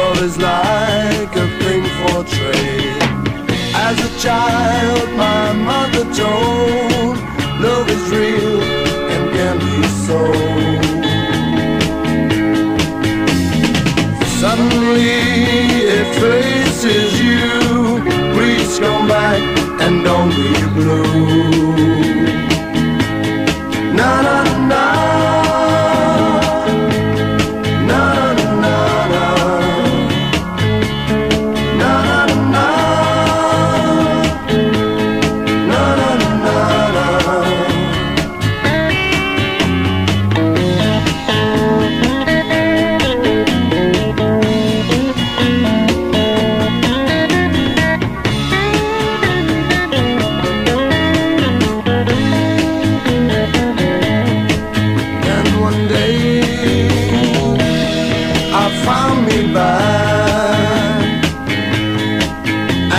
Love is like a thing for trade. As a child, my mother told, love is real and can be sold. Suddenly it faces you. Please come back and don't be blue. Na na na.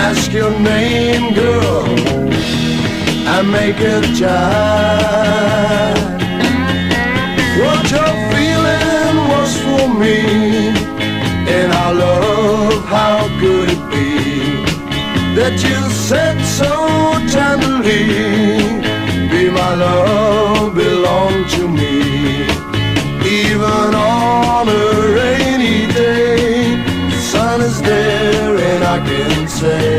Ask your name, girl, and make it jive. What you're feeling was for me. In our love, how could it be that you said so tenderly, be my love, belong to me. Even on a rainy day, the sun is there and I can say